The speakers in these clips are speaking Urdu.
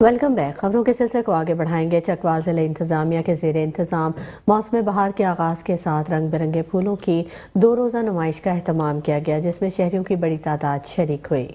Welcome back. خبروں کے سلسلے کو آگے بڑھائیں گے۔ چکوال ضلع انتظامیہ کے زیر انتظام موسم بہار کے آغاز کے ساتھ رنگ برنگے پھولوں کی 2 روزہ نمائش کا اہتمام کیا گیا، جس میں شہریوں کی بڑی تعداد شریک ہوئی۔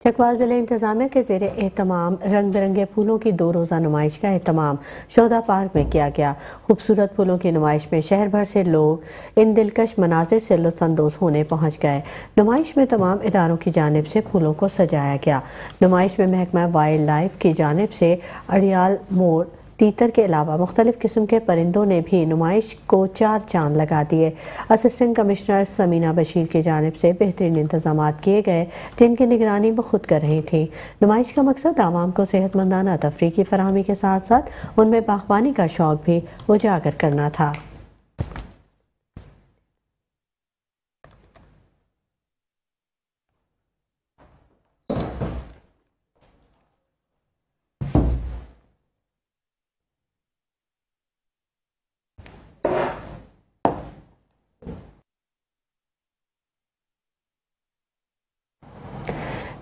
چکوال ضلع انتظامیہ کے زیر اہتمام رنگ برنگے پھولوں کی 2 روزہ نمائش کا اہتمام شودا پارک میں کیا گیا۔ خوبصورت پھولوں کی نمائش میں شہر بھر سے لوگ ان دلکش مناظر سے لطف اندوز ہونے پہنچ گئے۔ نمائش میں تمام اداروں کی جانب سے پھولوں کو سجایا گیا۔ نمائش میں محکمہ وائلڈ لائف کی جانب سے اڑیال، مور، تیتر کے علاوہ مختلف قسم کے پرندوں نے بھی نمائش کو 4 چاند لگا دیے۔ اسسٹنٹ کمشنر سمینہ بشیر کی جانب سے بہترین انتظامات کیے گئے، جن کی نگرانی وہ خود کر رہی تھیں۔ نمائش کا مقصد عوام کو صحت مندانہ تفریح کی فراہمی کے ساتھ ساتھ ان میں باغبانی کا شوق بھی اجاگر کرنا تھا۔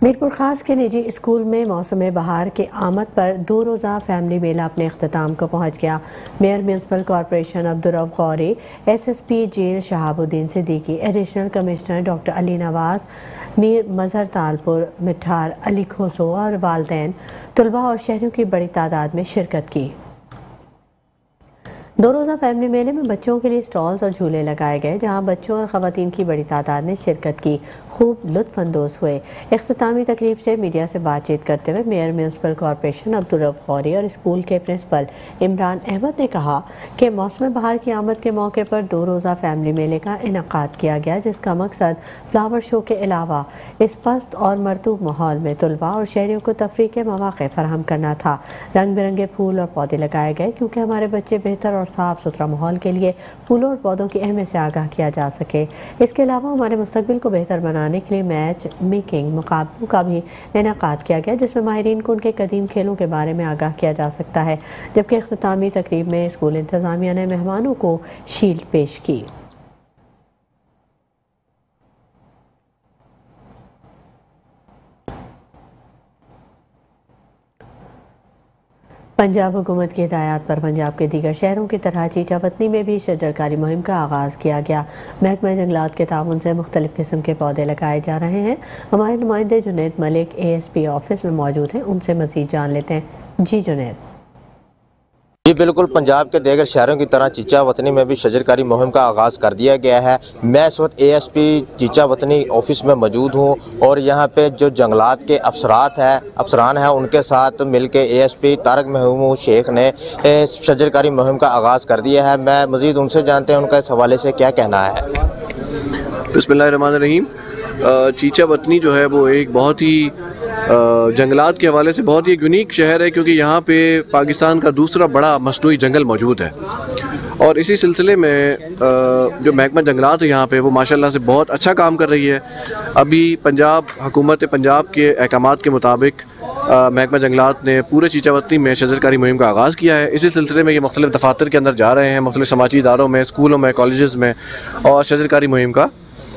میرپور خاص کے نجی اسکول میں موسم بہار کے آمد پر 2 روزہ فیملی میلہ اپنے اختتام کو پہنچ گیا۔ Mayor municipal corporation Abdul Rauf Ghauri, S S P jail Shahab uddin Siddiqui, additional commissioner doctor Ali Nawaz, Mir Mazhar Talpur, Mithar Ali Khoso اور والدین، طلباء اور شہریوں کی بڑی تعداد میں شرکت کی۔ 2 روزہ فیملی میلے میں بچوں کے لیے سٹالز اور جھولے لگائے گئے، جہاں بچوں اور خواتین کی بڑی تعداد نے شرکت کی، خوب لطف اندوز ہوئے۔ اختتامی تقریب سے میڈیا سے بات چیت کرتے ہوئے mayor municipal corporation Abdul Rauf Ghouri اور اسکول کے پرنسپل عمران احمد نے کہا کہ موسم بہار کی آمد کے موقع پر 2 روزہ فیملی میلے کا انعقاد کیا گیا، جس کا مقصد فلاور شو کے علاوہ اس پست اور مرطوب ماحول میں طلباء اور شہریوں کو تفریح کے مواقع فراہم کرنا تھا۔ رنگ برنگے پھول اور پودے لگائے گئے کیونکہ ہمارے بچے بہتر اور صاف ستھرا ماحول کے لیے پھولوں اور پودوں کی اہمیت سے آگاہ کیا جا سکے۔ اس کے علاوہ ہمارے مستقبل کو بہتر بنانے کے لیے میچ میکنگ مقابلوں کا بھی انعقاد کیا گیا، جس میں ماہرین کو ان کے قدیم کھیلوں کے بارے میں آگاہ کیا جا سکتا ہے، جبکہ اختتامی تقریب میں اسکول انتظامیہ نے مہمانوں کو شیلڈ پیش کی۔ پنجاب حکومت کی ہدایات پر پنجاب کے دیگر شہروں کی طرح چیچا وطنی میں بھی شجرکاری مہم کا آغاز کیا گیا۔ محکمہ جنگلات کے تعاون سے مختلف قسم کے پودے لگائے جا رہے ہیں۔ ہمارے نمائندے جنید ملک اے ایس پی آفس میں موجود ہیں، ان سے مزید جان لیتے ہیں۔ جی جنید۔ جی بالکل، پنجاب کے دیگر شہروں کی طرح چیچا وطنی میں بھی شجرکاری مہم کا آغاز کر دیا گیا ہے۔ میں اس وقت اے ایس پی چیچا وطنی آفس میں موجود ہوں اور یہاں پہ جو جنگلات کے افسران ہیں ان کے ساتھ مل کے A S P Tariq Mahmood Sheikh نے شجرکاری مہم کا آغاز کر دیا ہے۔ میں مزید ان سے جانتے ہیں ان کا اس حوالے سے کیا کہنا ہے۔ بسم اللہ الرحمن الرحیم۔ چیچا وطنی جو ہے وہ ایک بہت ہی جنگلات کے حوالے سے بہت ہی یونیک شہر ہے، کیونکہ یہاں پہ پاکستان کا دوسرا بڑا مصنوعی جنگل موجود ہے، اور اسی سلسلے میں جو محکمہ جنگلات ہے یہاں پہ وہ ماشاءاللہ سے بہت اچھا کام کر رہی ہے۔ ابھی حکومت پنجاب کے احکامات کے مطابق محکمہ جنگلات نے پورے چیچا وطنی میں شجرکاری مہم کا آغاز کیا ہے۔ اسی سلسلے میں یہ مختلف دفاتر کے اندر جا رہے ہیں، مختلف سماجی اداروں میں، اسکولوں میں، کالجز میں، اور شجرکاری مہم کا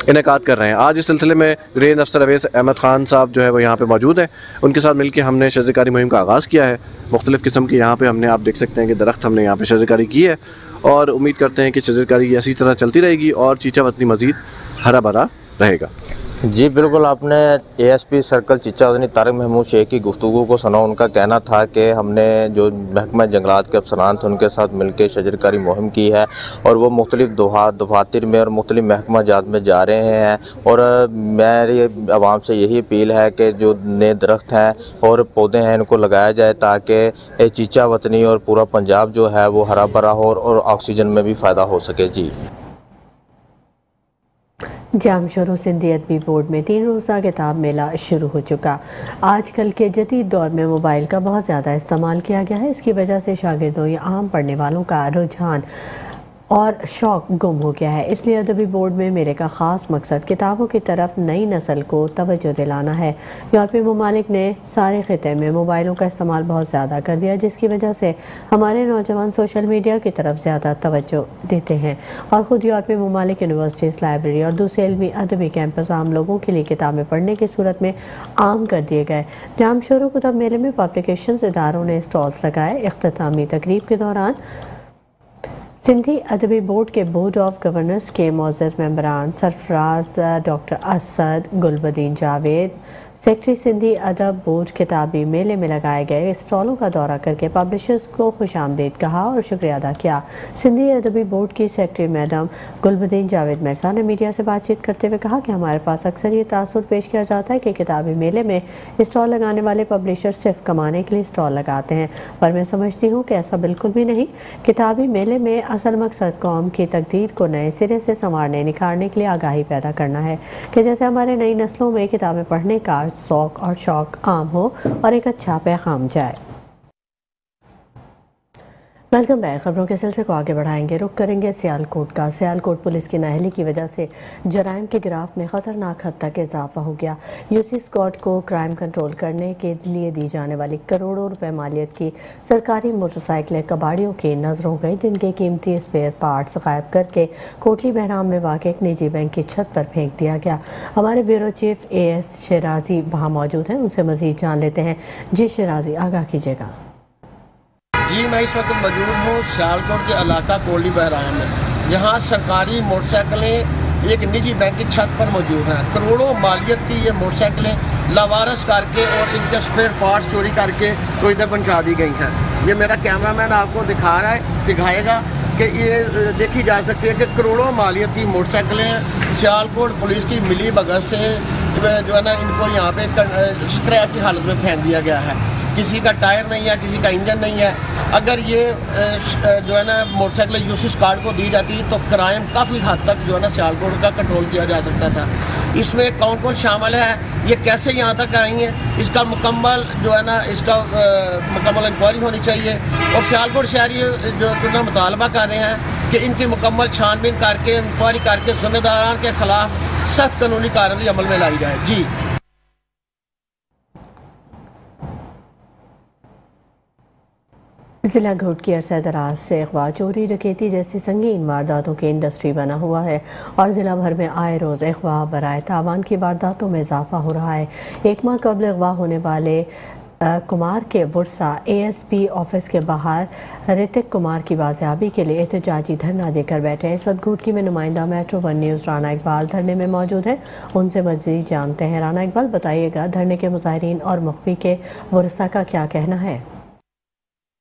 انعقاد کر رہے ہیں۔ آج اس سلسلے میں رینج افسر اویس احمد خان صاحب جو ہے وہ یہاں پہ موجود ہیں، ان کے ساتھ مل کے ہم نے شجرکاری مہم کا آغاز کیا ہے۔ مختلف قسم کی یہاں پہ ہم نے، آپ دیکھ سکتے ہیں کہ درخت ہم نے یہاں پہ شجرکاری کی ہے، اور امید کرتے ہیں کہ شجرکاری اسی طرح چلتی رہے گی اور چیچا وطنی مزید ہرا بھرا رہے گا۔ جی بالکل، آپ نے اے ایس پی سرکل چیچا وطنی طارق محمود شیخ کی گفتگو کو سنا۔ ان کا کہنا تھا کہ ہم نے جو محکمہ جنگلات کے افسران تھے ان کے ساتھ مل کے شجرکاری مہم کی ہے، اور وہ مختلف دفاتر میں اور مختلف محکمہ جات میں جا رہے ہیں، اور میری عوام سے یہی اپیل ہے کہ جو نئے درخت ہیں اور پودے ہیں ان کو لگایا جائے، تاکہ چیچا وطنی اور پورا پنجاب جو ہے وہ ہرا بھرا ہو اور آکسیجن میں بھی فائدہ ہو سکے۔ جی جام شورو سندھی ادبی بورڈ میں 3 روزہ کتاب میلہ شروع ہو چکا۔ آج کل کے جدید دور میں موبائل کا بہت زیادہ استعمال کیا گیا ہے، اس کی وجہ سے شاگردوں یا عام پڑھنے والوں کا رجحان اور شوق گم ہو گیا ہے، اس لیے ادبی بورڈ میں میلے کا خاص مقصد کتابوں کی طرف نئی نسل کو توجہ دلانا ہے۔ یورپی ممالک نے سارے خطے میں موبائلوں کا استعمال بہت زیادہ کر دیا، جس کی وجہ سے ہمارے نوجوان سوشل میڈیا کی طرف زیادہ توجہ دیتے ہیں، اور خود یورپی ممالک یونیورسٹیز، لائبریری اور دوسرے علمی ادبی کیمپس عام لوگوں کے لیے کتابیں پڑھنے کی صورت میں عام کر دیے گئے۔ جام شروع کتاب میلے میں پبلیکیشنز اداروں نے اسٹالز لگائے۔ اختتامی تقریب کے دوران سندھی ادبی بورڈ کے بورڈ آف گورنرز کے معزز ممبران سرفراز ڈاکٹر اسد، گلبدین جاوید، سیکرٹری سندھی ادب بورڈ کتابی میلے میں لگائے گئے اسٹالوں کا دورہ کر کے پبلشرز کو خوش آمدید کہا اور شکریہ ادا کیا۔ سندھی ادبی بورڈ کی سیکرٹری میڈم گلبدین جاوید مرزا نے میڈیا سے بات چیت کرتے ہوئے کہا کہ ہمارے پاس اکثر یہ تاثر پیش کیا جاتا ہے کہ کتابی میلے میں اسٹال لگانے والے پبلشر صرف کمانے کے لیے اسٹال لگاتے ہیں، پر میں سمجھتی ہوں کہ ایسا بالکل بھی نہیں۔ کتابی میلے میں اصل مقصد قوم کی تقدیر کو نئے سرے سے سنوارنے نکھارنے کے لیے آگاہی پیدا کرنا ہے کہ جیسے ہمارے نئی نسلوں میں کتابیں پڑھنے کا ذوق اور شوق عام ہو اور ایک اچھا پیغام جائے۔ ویلکم بیک، خبروں کے سلسلے کو آگے بڑھائیں گے، رخ کریں گے سیالکوٹ کا۔ سیالکوٹ پولیس کی نااہلی کی وجہ سے جرائم کے گراف میں خطرناک حد تک اضافہ ہو گیا۔ یو سی اسکواڈ کو کرائم کنٹرول کرنے کے لیے دی جانے والی کروڑوں روپے مالیت کی سرکاری موٹر سائیکلیں کباڑیوں کی نظر ہو گئی، جن کے قیمتی اسپیئر پارٹس غائب کر کے کوٹلی بہرام میں واقع ایک نجی بینک کی چھت پر پھینک دیا گیا۔ ہمارے bureau chief A S Shirazi وہاں موجود ہیں، ان سے مزید جان لیتے ہیں۔ جی شیرازی، آگاہ کیجیے گا۔ جی، میں اس وقت موجود ہوں سیالکوٹ کے علاقہ کوٹلی بہرام میں، جہاں سرکاری موٹر سائیکلیں ایک نجی بینک کی چھت پر موجود ہیں۔ کروڑوں مالیت کی یہ موٹر سائیکلیں لاوارث کر کے اور ان کے اسپیئر پارٹس چوری کر کے تو ادھر پہنچا دی گئی ہیں۔ یہ میرا کیمرہ مین آپ کو دکھائے گا کہ یہ دیکھی جا سکتی ہے کہ کروڑوں مالیت کی موٹر سائیکلیں سیالکوٹ پولیس کی ملی بھگت سے جو ہے نا ان کو یہاں پہ اسکریپ کی حالت میں پھینک دیا گیا ہے۔ کسی کا ٹائر نہیں ہے، کسی کا انجن نہیں ہے۔ اگر یہ جو ہے نا motorcycle U C squad کو دی جاتی تو کرائم کافی حد تک جو ہے نا سیالکوٹ کا کنٹرول کیا جا سکتا تھا۔ اس میں کون کون شامل ہے، یہ کیسے یہاں تک آئی ہیں، اس کا مکمل جو ہے نا اس کا مکمل انکوائری ہونی چاہیے، اور سیالکوٹ شہری جو مطالبہ کر رہے ہیں کہ ان کی مکمل چھان بین کر کے انکوائری کر کے ذمہ داران کے خلاف سخت قانونی کارروائی عمل میں لائی جائے۔ جی ضلع گھوٹ کی عرصہ دراز سے اغوا، چوری، ڈکیتی جیسی سنگین وارداتوں کی انڈسٹری بنا ہوا ہے اور ضلع بھر میں آئے روز اغوا برائے تاوان کی وارداتوں میں اضافہ ہو رہا ہے۔ ایک ماہ قبل اغوا ہونے والے کمار کے ورثا اے ایس پی آفس کے باہر رتک کمار کی بازیابی کے لیے احتجاجی دھرنا دے کر بیٹھے ہیں۔ اس وقت گھوٹکی میں نمائندہ metro one news Rana Iqbal دھرنے میں موجود ہیں، ان سے مزید جانتے ہیں۔ رانا اقبال، بتائیے گا دھرنے کے مظاہرین اور مخفی کے ورثا کا کیا کہنا ہے؟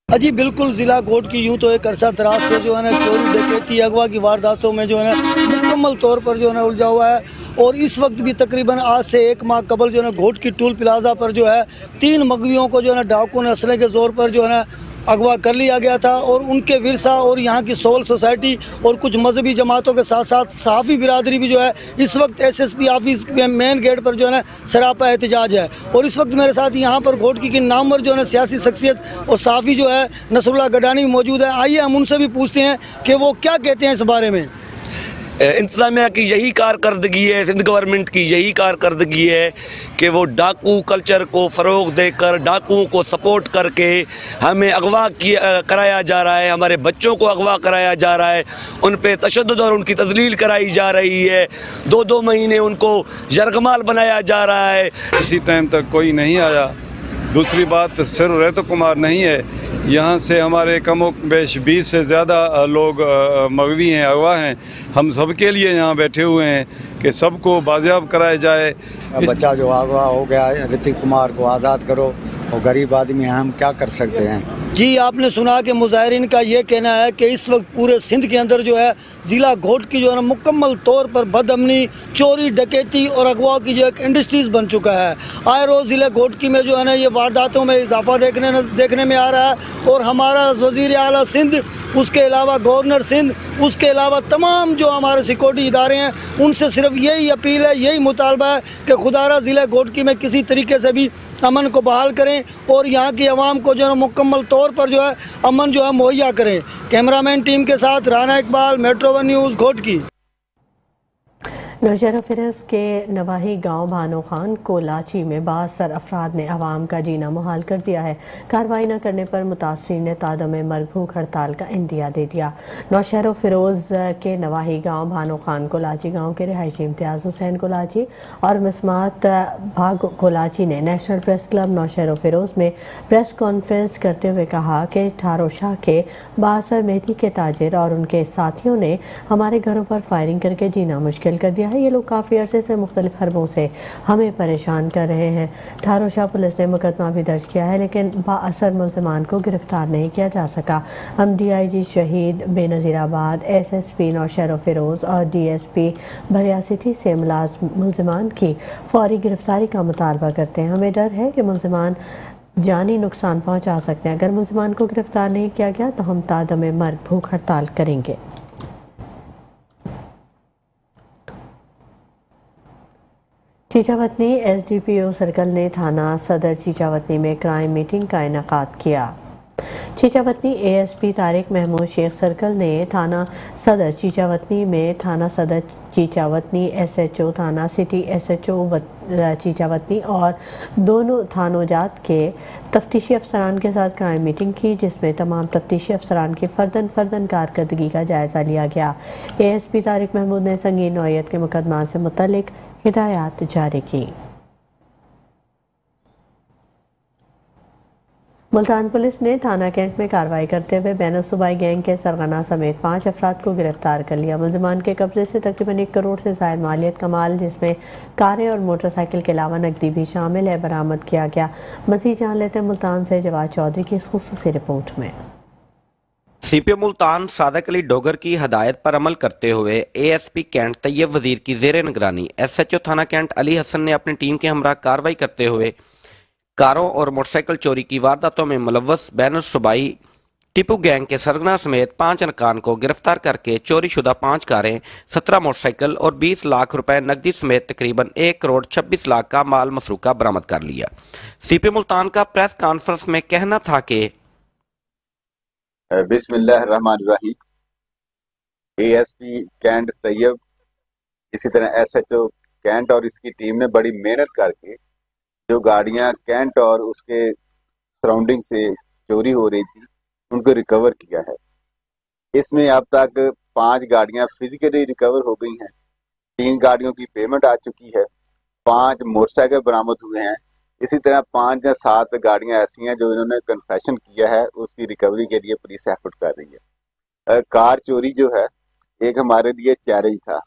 جی بالکل، ضلع گھوٹ کی یوں تو ایک عرصہ دراز سے جو ہے نا چوری، ڈکیتی، اغوا کی وارداتوں میں جو ہے نا مکمل طور پر جو ہے نا الجھا ہوا ہے، اور اس وقت بھی تقریباً آج سے ایک ماہ قبل جو ہے نا گھوٹ کی ٹول پلازا پر جو ہے 3 مغویوں کو جو ہے نا ڈاکوں نے اسلحے کے زور پر جو ہے نا اغوا کر لیا گیا تھا، اور ان کے ورثا اور یہاں کی سول سوسائٹی اور کچھ مذہبی جماعتوں کے ساتھ ساتھ صحافی برادری بھی جو ہے اس وقت ایس ایس پی آفس کے مین گیٹ پر جو ہے نا سراپا احتجاج ہے۔ اور اس وقت میرے ساتھ یہاں پر گھوٹکی کی نامور جو ہے نا سیاسی شخصیت اور صحافی جو ہے نصر اللہ گڈانی موجود ہے۔ آئیے ہم ان سے بھی پوچھتے ہیں کہ وہ کیا کہتے ہیں اس بارے میں۔ انتظامیہ کی یہی کارکردگی ہے، سندھ گورنمنٹ کی یہی کارکردگی ہے کہ وہ ڈاکو کلچر کو فروغ دے کر، ڈاکوؤں کو سپورٹ کر کے ہمیں اغوا کرایا جا رہا ہے، ہمارے بچوں کو اغوا کرایا جا رہا ہے، ان پہ تشدد اور ان کی تذلیل کرائی جا رہی ہے، 2 مہینے ان کو یرغمال بنایا جا رہا ہے۔ اسی ٹائم تک کوئی نہیں آیا۔ دوسری بات صرف رتک کمار نہیں ہے، یہاں سے ہمارے کم و بیش 20 سے زیادہ لوگ مغوی ہیں، اغوا ہیں۔ ہم سب کے لیے یہاں بیٹھے ہوئے ہیں کہ سب کو بازیاب کرایا جائے۔ بچہ جو اغوا ہو گیا رتک کمار کو آزاد کرو، اور غریب آدمی ہم کیا کر سکتے ہیں۔ جی آپ نے سنا کہ مظاہرین کا یہ کہنا ہے کہ اس وقت پورے سندھ کے اندر جو ہے ضلع گھوٹ کی جو ہے نا مکمل طور پر بد امنی، چوری، ڈکیتی اور اغوا کی جو ایک انڈسٹریز بن چکا ہے۔ آئے روز ضلع گھوٹکی میں جو ہے نا یہ وارداتوں میں اضافہ دیکھنے میں آ رہا ہے، اور ہمارا وزیر اعلیٰ سندھ، اس کے علاوہ گورنر سندھ، اس کے علاوہ تمام جو ہمارے سیکورٹی ادارے ہیں، ان سے صرف یہی اپیل ہے، یہی مطالبہ ہے کہ خدارہ ضلع گھوٹکی میں کسی طریقے سے بھی امن کو بحال کریں اور یہاں کی عوام کو جو ہے نا مکمل طور طور پر جو ہے امن جو ہے مہیا کریں۔ کیمرہ مین ٹیم کے ساتھ Rana Iqbal, Metro one News, Ghotki. Naushahro Feroze کے نواحی گاؤں بھانو خان کولاچی میں بااثر افراد نے عوام کا جینا محال کر دیا ہے۔ کارروائی نہ کرنے پر متاثرین نے تادم مرگ بھوک ہڑتال کا عندیہ دے دیا۔ نوشہرہ فیروز کے نواحی گاؤں بھانو خان کولاچی گاؤں کے رہائشی امتیاز حسین کولاچی اور مسمات بھاگ کولاچی نے National Press Club Naushahro Feroze میں پریس کانفرنس کرتے ہوئے کہا کہ ٹھارو شاہ کے بااثر مہدی کے تاجر اور ان کے ساتھیوں نے ہمارے گھروں پر فائرنگ کر کے جینا مشکل کر دیا ہے۔ یہ لوگ کافی عرصے سے مختلف حربوں سے ہمیں پریشان کر رہے ہیں۔ ٹھارو شاہ پولیس نے مقدمہ بھی درج کیا ہے لیکن بااثر ملزمان کو گرفتار نہیں کیا جا سکا۔ ہم ڈی آئی جی شہید Benazirabad, S S P Naushahro Feroze اور D S P Bhiria city سے ملزمان کی فوری گرفتاری کا مطالبہ کرتے ہیں۔ ہمیں ڈر ہے کہ ملزمان جانی نقصان پہنچا سکتے ہیں۔ اگر ملزمان کو گرفتار نہیں کیا گیا تو ہم تادم مرگ بھوک ہڑتال کریں گے۔ چیچاوتنی ایس ڈی پی او سرکل نے تھانہ صدر چیچاوتنی میں کرائم میٹنگ کا انعقاد کیا۔ Chichawatni A S P Tariq Mahmood Sheikh circle نے تھانہ صدر چیچاوتنی میں تھانہ صدر چیچاوتنی، ایس ایچ او تھانہ سٹی، ایس ایچ او چیچاوتنی اور دونوں تھانوں جات کے تفتیشی افسران کے ساتھ کرائم میٹنگ کی، جس میں تمام تفتیشی افسران کی فرداً کارکردگی کا جائزہ لیا گیا۔ A S P Tariq Mahmood نے سنگین نوعیت کے مقدمات سے متعلق ہدایات جاری کی۔ ملتان پولیس نے تھانہ کینٹ میں کارروائی کرتے ہوئے بین الصوبائی گینگ کے سرغنہ سمیت 5 افراد کو گرفتار کر لیا۔ ملزمان کے قبضے سے تقریباً 1 کروڑ سے زائد مالیت کا مال، جس میں کاریں اور موٹر سائیکل کے علاوہ نقدی بھی شامل ہے، برآمد کیا گیا۔ مزید جان لیتے ہیں ملتان سے جواد چودھری کی اس خصوصی رپورٹ میں۔ سی پی او ملتان صادق علی ڈوگر کی ہدایت پر عمل کرتے ہوئے اے ایس پی کینٹ طیب وزیر کی زیر نگرانی ایس ایچ او تھانہ کینٹ علی حسن نے اپنی ٹیم کے ہمراہ کارروائی کرتے ہوئے کاروں اور موٹر سائیکل چوری کی وارداتوں میں ملوث بین الصوبائی ٹیپو گینگ کے سرغنہ سمیت 5 ارکان کو گرفتار کر کے چوری شدہ 5 کاریں، 17 موٹر سائیکل اور 20 لاکھ روپے نقدی سمیت تقریباً 1 کروڑ 26 لاکھ کا مال مسروقہ برآمد کر لیا۔ سی پی ملتان کا پریس کانفرنس میں کہنا تھا کہ بسم اللہ الرحمن الرحیم۔ اے ایس پی کینٹ طیب، اسی طرح ایس ایچ او کینٹ اور اس کی ٹیم نے بڑی محنت کر کے جو گاڑیاں کینٹ اور اس کے سراؤنڈنگ سے چوری ہو رہی تھی ان کو ریکور کیا ہے۔ اس میں اب تک 5 گاڑیاں فزیکلی ریکور ہو گئی ہیں، 3 گاڑیوں کی پیمنٹ آ چکی ہے، 5 موٹر سائیکل برآمد ہوئے ہیں، اسی طرح 5 یا 7 گاڑیاں ایسی ہیں جو انہوں نے کنفیشن کیا ہے، اس کی ریکوری کے لیے پولیس ایفرٹ کر رہی ہے۔ کار چوری جو ہے ایک ہمارے لیے چیلنج تھا،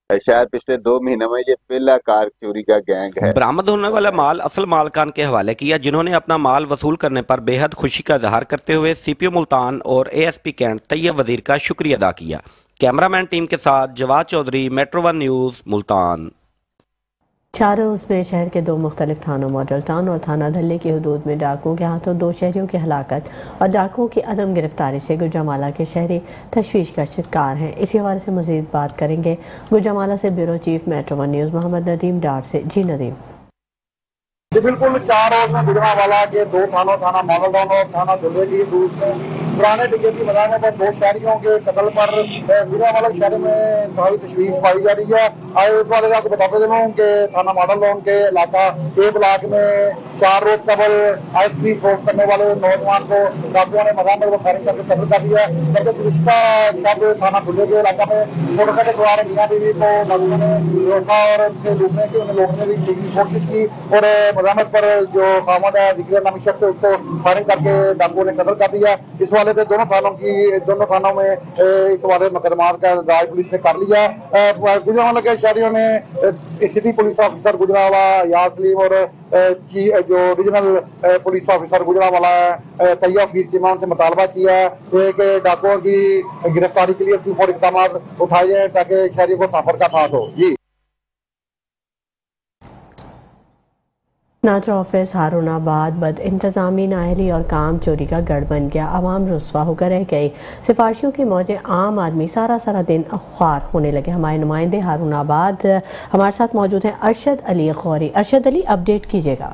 شاید پچھلے 2 مہینوں میں یہ پہلا کار چوری کا گینگ ہے۔ برآمد ہونے والا مال اصل مالکان کے حوالے کیا، جنہوں نے اپنا مال وصول کرنے پر بے حد خوشی کا اظہار کرتے ہوئے سی پی او ملتان اور اے ایس پی کینٹ طیب وزیر کا شکریہ ادا کیا۔ کیمرہ مین ٹیم کے ساتھ Jawad Chaudhry, metro one news, Multan. 4 روز میں شہر کے 2 مختلف تھانوں ماڈل ٹاؤن اور تھانہ دھلے کی حدود میں ڈاکوؤں کے ہاتھوں 2 شہریوں کی ہلاکت اور ڈاکوؤں کی عدم گرفتاری سے گوجرانوالہ کے شہری تشویش کا شکار ہیں۔ اسی حوالے سے مزید بات کریں گے گوجرانوالہ سے bureau chief metro one news Muhammad Nadeem Dar سے۔ جی ندیم۔ جی بالکل، 4 روز میں گوجرانوالہ کے 2 تھانوں، تھانہ ماڈل ٹاؤن اور تھانہ دھلے کی حدود میں پرانے ڈکیتی مظاہرے پر 2 شہریوں کے قتل پر گوجرانوالہ شہر میں انتہائی تشویش پائی جا رہی ہے۔ آئے اس والے سے آپ کو بتاتے چلوں کہ تھانہ ماڈل ٹاؤن کے علاقہ اے بلاک میں 4 روز قبل آئی ایس پی فورس کرنے والے نوجوان کو ڈاکوؤں نے مقام پر فائرنگ کر کے قتل کر دیا۔ جبکہ گزشتہ شب تھانہ دھلے کے علاقہ میں موٹر سائیکل سوار میاں بیوی کو ڈاکوؤں نے روکا اور ان سے لوٹنے کی انہیں لوٹنے کی کوشش کی اور مزاحمت پر جو خامد ہے ذکر نامی شخص اس کو فائرنگ کر کے ڈاکوؤں نے قتل کر دیا۔ اس والے سے دونوں تھانوں میں اس والے مقدمات کا دائر پولیس نے کر لیا۔ گوجرانوالہ کے شہریوں نے سٹی پولیس آفیسر گوجرانوالہ یار سلیم اور جو ریجنل پولیس آفیسر گوجرانوالہ طیب فیض چیمان سے مطالبہ کیا ہے کہ ڈاکوؤں کی گرفتاری کے لیے فوری اقدامات اٹھائے جائیں تاکہ شہریوں کو تحفظ کا ساتھ ہو۔ جی ناظر آفس ہارون آباد بد انتظامی، نااہلی اور کام چوری کا گڑھ بن گیا۔ عوام رسوا ہو کر رہ گئی، سفارشیوں کی موجیں، عام آدمی سارا دن خوار ہونے لگے۔ ہمارے نمائندے ہارون آباد ہمارے ساتھ موجود ہیں ارشد علی غوری۔ ارشد علی، اپڈیٹ کیجیے گا۔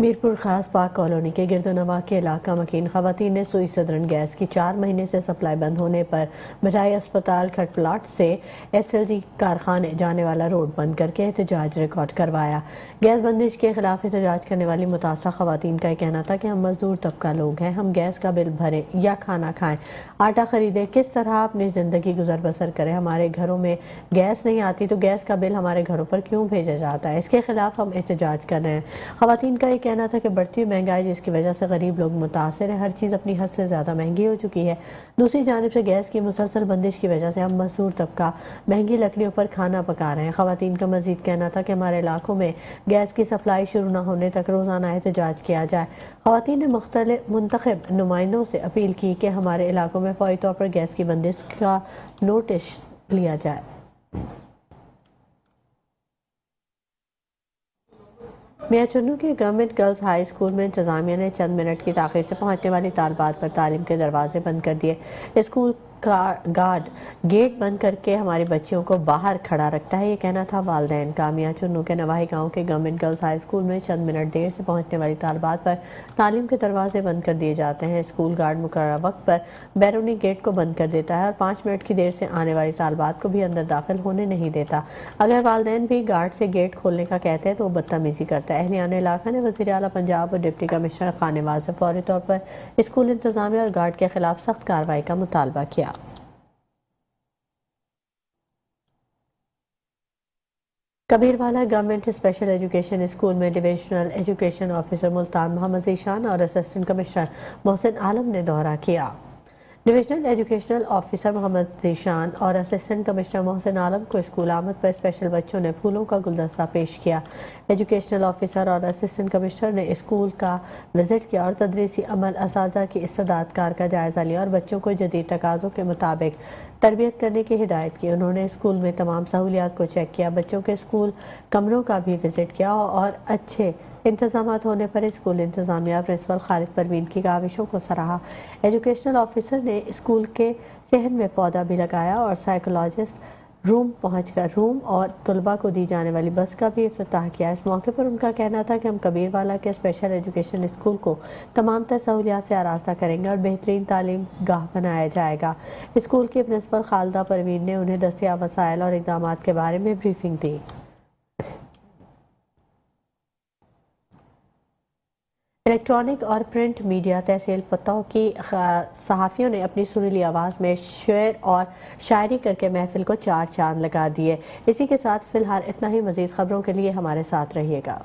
میرپور خاص پاک کالونی کے گردونواں کے علاقہ مکین خواتین نے سوئی صدرن گیس کی 4 مہینے سے سپلائی بند ہونے پر بجائے اسپتال کھٹ پلاٹ سے SLG کارخانے جانے والا روڈ بند کر کے احتجاج ریکارڈ کروایا۔ گیس بندش کے خلاف احتجاج کرنے والی متاثرہ خواتین کا کہنا تھا کہ ہم مزدور طبقہ لوگ ہیں، ہم گیس کا بل بھریں یا کھانا کھائیں، آٹا خریدیں، کس طرح اپنی زندگی گزر بسر کریں، ہمارے گھروں میں گیس نہیں آتی تو گیس کا بل ہمارے گھروں پر کیوں بھیجا جاتا ہے، اس کے خلاف ہم احتجاج کر رہے ہیں۔ خواتین کا کہنا تھا کہ بڑھتی ہوئی مہنگائی جس کی وجہ سے غریب لوگ متاثر ہیں، ہر چیز اپنی حد سے زیادہ مہنگی ہو چکی ہے، دوسری جانب سے گیس کی مسلسل بندش کی وجہ سے ہم مزدور طبقہ مہنگی لکڑیوں پر کھانا پکا رہے ہیں۔ خواتین کا مزید کہنا تھا کہ ہمارے علاقوں میں گیس کی سپلائی شروع نہ ہونے تک روزانہ احتجاج کیا جائے۔ خواتین نے مختلف منتخب نمائندوں سے اپیل کی کہ ہمارے علاقوں میں فوری طور پر گیس کی بندش کا نوٹس لیا جائے۔ میاں چنو کے گورنمنٹ گرلز ہائی اسکول میں انتظامیہ نے چند منٹ کی تاخیر سے پہنچنے والی طالبات پر تعلیم کے دروازے بند کر دیے۔ اسکول گارڈ گیٹ بند کر کے ہماری بچیوں کو باہر کھڑا رکھتا ہے، یہ کہنا تھا والدین کا۔ میاں چنو کے نواحی گاؤں کے گورنمنٹ گرلز ہائی اسکول میں چند منٹ دیر سے پہنچنے والی طالبات پر تعلیم کے دروازے بند کر دیے جاتے ہیں۔ اسکول گارڈ مقررہ وقت پر بیرونی گیٹ کو بند کر دیتا ہے اور 5 منٹ کی دیر سے آنے والی طالبات کو بھی اندر داخل ہونے نہیں دیتا۔ اگر والدین بھی گارڈ سے گیٹ کھولنے کا کہتے ہیں تو وہ بدتمیزی کرتا ہے۔ اہلیان علاقہ نے وزیر اعلیٰ پنجاب اور ڈپٹی کمشنر خانیوال سے فوری طور پر اسکول انتظامیہ اور گارڈ کے خلاف سخت کارروائی کا مطالبہ کیا۔ Kabirwala government special education school میں ڈویژنل ایجوکیشن آفیسر ملتان محمد ذیشان اور اسسٹنٹ کمشنر محسن عالم نے دورہ کیا۔ ڈویژنل ایجوکیشنل آفیسر محمد ذیشان اور اسسٹنٹ کمشنر محسن عالم کو اسکول آمد پر اسپیشل بچوں نے پھولوں کا گلدستہ پیش کیا۔ ایجوکیشنل آفیسر اور اسسٹنٹ کمشنر نے اسکول کا وزٹ کیا اور تدریسی عمل، اساتذہ کی استعداد کار کا جائزہ لیا اور بچوں کو جدید تقاضوں کے مطابق تربیت کرنے کی ہدایت کی۔ انہوں نے اسکول میں تمام سہولیات کو چیک کیا، بچوں کے اسکول کمروں کا بھی وزٹ کیا اور اچھے انتظامات ہونے پر اسکول انتظامیہ پرنسپل خالد پروین کی کاوشوں کو سراہا۔ ایجوکیشنل آفیسر نے اسکول کے صحن میں پودا بھی لگایا اور سائیکولوجسٹ روم پہنچ کر روم اور طلباء کو دی جانے والی بس کا بھی افتتاح کیا۔ اس موقع پر ان کا کہنا تھا کہ ہم کبیروالا کے اسپیشل ایجوکیشن اسکول کو تمام تر سہولیات سے آراستہ کریں گے اور بہترین تعلیم گاہ بنایا جائے گا۔ اسکول کی پرنسپل خالدہ پروین نے انہیں دستیاب وسائل اور اقدامات کے بارے میں بریفنگ دی۔ الیکٹرانک اور پرنٹ میڈیا تحصیل پتاؤ کی صحافیوں نے اپنی سریلی آواز میں شعر اور شاعری کر کے محفل کو 4 چاند لگا دیے۔ اسی کے ساتھ فی الحال اتنا ہی، مزید خبروں کے لیے ہمارے ساتھ رہیے گا۔